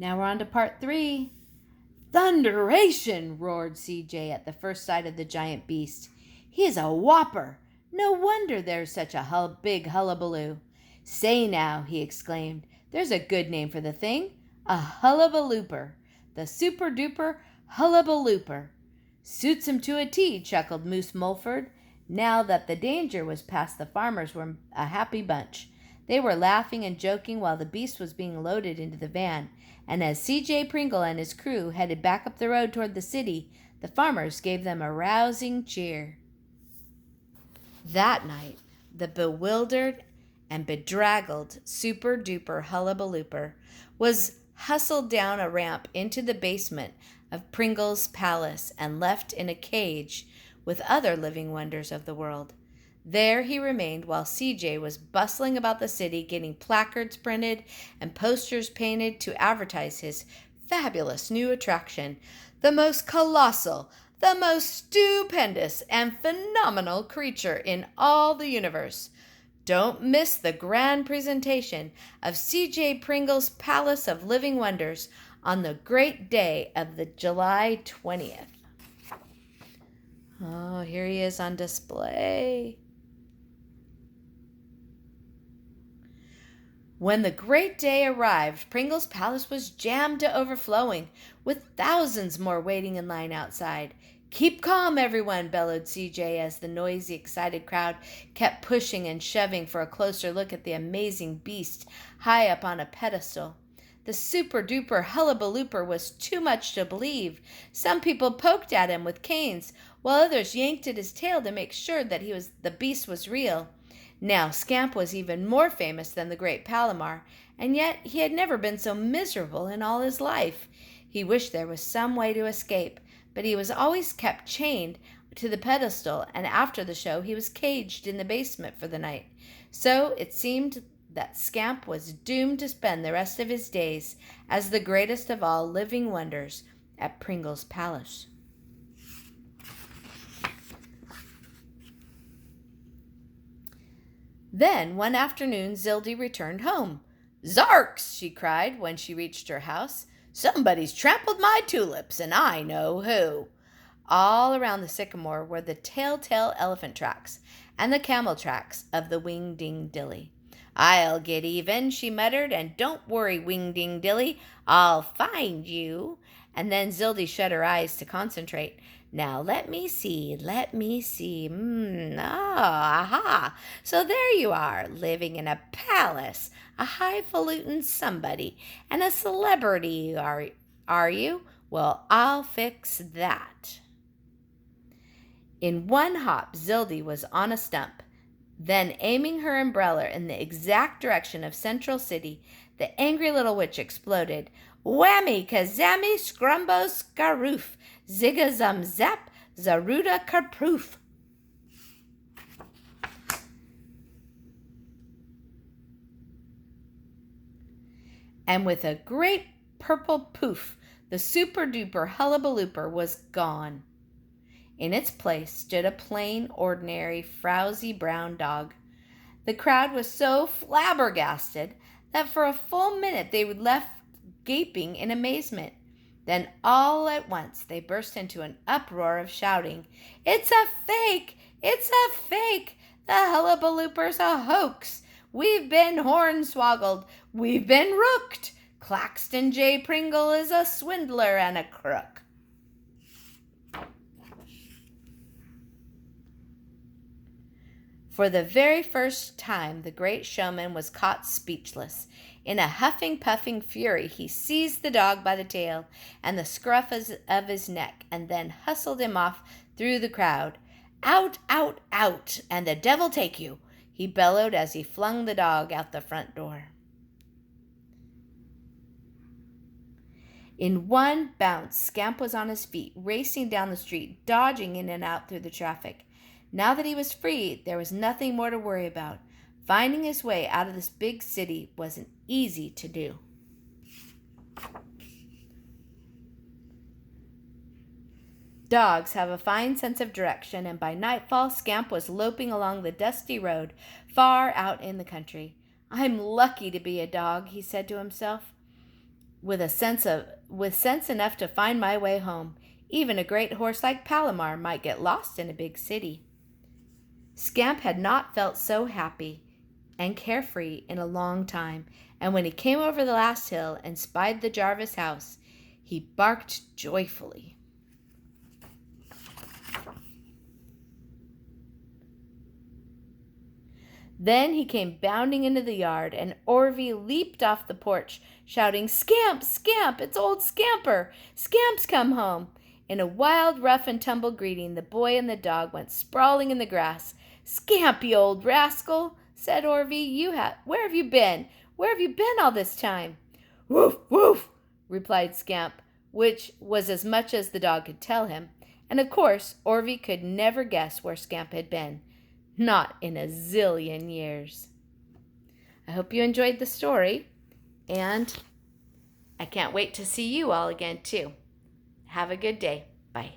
Now we're on to part 3. Thunderation! Roared CJ at the first sight of the giant beast. He is a whopper! No wonder there's such a big hullabaloo. Say now, he exclaimed, there's a good name for the thing. A hullabalooper. The super-duper hullabalooper. Suits him to a T, chuckled Moose Mulford. Now that the danger was past, the farmers were a happy bunch. They were laughing and joking while the beast was being loaded into the van, and as C.J. Pringle and his crew headed back up the road toward the city, the farmers gave them a rousing cheer. That night, the bewildered and bedraggled super-duper hullabalooper was hustled down a ramp into the basement of Pringle's palace and left in a cage with other living wonders of the world. There he remained while CJ was bustling about the city getting placards printed and posters painted to advertise his fabulous new attraction, the most colossal, the most stupendous and phenomenal creature in all the universe. Don't miss the grand presentation of C.J. Pringle's Palace of Living Wonders on the great day of the July 20th. Oh, here he is on display. When the great day arrived, Pringle's palace was jammed to overflowing, with thousands more waiting in line outside. Keep calm, everyone, bellowed CJ as the noisy, excited crowd kept pushing and shoving for a closer look at the amazing beast high up on a pedestal. The super-duper hullabalooper was too much to believe. Some people poked at him with canes, while others yanked at his tail to make sure that the beast was real. Now, Scamp was even more famous than the great Palomar, and yet he had never been so miserable in all his life. He wished there was some way to escape, but he was always kept chained to the pedestal, and after the show he was caged in the basement for the night. So it seemed that Scamp was doomed to spend the rest of his days as the greatest of all living wonders at Pringle's Palace. Then, one afternoon, Zildy returned home. "Zarks!" she cried when she reached her house. "Somebody's trampled my tulips, and I know who." All around the sycamore were the telltale elephant tracks and the camel tracks of the Whingdingdilly. "I'll get even," she muttered, "and don't worry, Whingdingdilly, I'll find you." And then Zildy shut her eyes to concentrate. "Now let me see. Aha. So there you are, living in a palace, a highfalutin somebody, and a celebrity, are you? Well, I'll fix that." In one hop, Zildy was on a stump. Then, aiming her umbrella in the exact direction of Central City, the angry little witch exploded. "Whammy, kazammy, scrumbo, scaroof, zigga-zum-zap, zaruda kerproof." And with a great purple poof, the super-duper hullabalooper was gone. In its place stood a plain, ordinary, frowsy brown dog. The crowd was so flabbergasted that for a full minute they were left gaping in amazement. Then all at once they burst into an uproar of shouting. "It's a fake! It's a fake! The hullabalooper's a hoax! We've been hornswoggled! We've been rooked! Claxton J. Pringle is a swindler and a crook!" For the very first time, the great showman was caught speechless. In a huffing, puffing fury, he seized the dog by the tail and the scruff of his neck, and then hustled him off through the crowd. "Out, out, out, and the devil take you!" he bellowed as he flung the dog out the front door. In one bounce, Scamp was on his feet, racing down the street, dodging in and out through the traffic. Now that he was free, there was nothing more to worry about. Finding his way out of this big city wasn't easy to do. Dogs have a fine sense of direction, and by nightfall Scamp was loping along the dusty road far out in the country. "I'm lucky to be a dog," he said to himself. with sense enough to find my way home. Even a great horse like Palomar might get lost in a big city. Scamp had not felt so happy and carefree in a long time, and when he came over the last hill and spied the Jarvis house, he barked joyfully. Then he came bounding into the yard, and Orvie leaped off the porch, shouting, "Scamp! Scamp! It's old Scamper! Scamp's come home!" In a wild, rough and tumble greeting, the boy and the dog went sprawling in the grass. "Scamp, you old rascal!" said Orvie. Where have you been? Where have you been all this time?" "Woof, woof!" replied Scamp, which was as much as the dog could tell him. And of course, Orvie could never guess where Scamp had been. Not in a zillion years. I hope you enjoyed the story, and I can't wait to see you all again, too. Have a good day. Bye.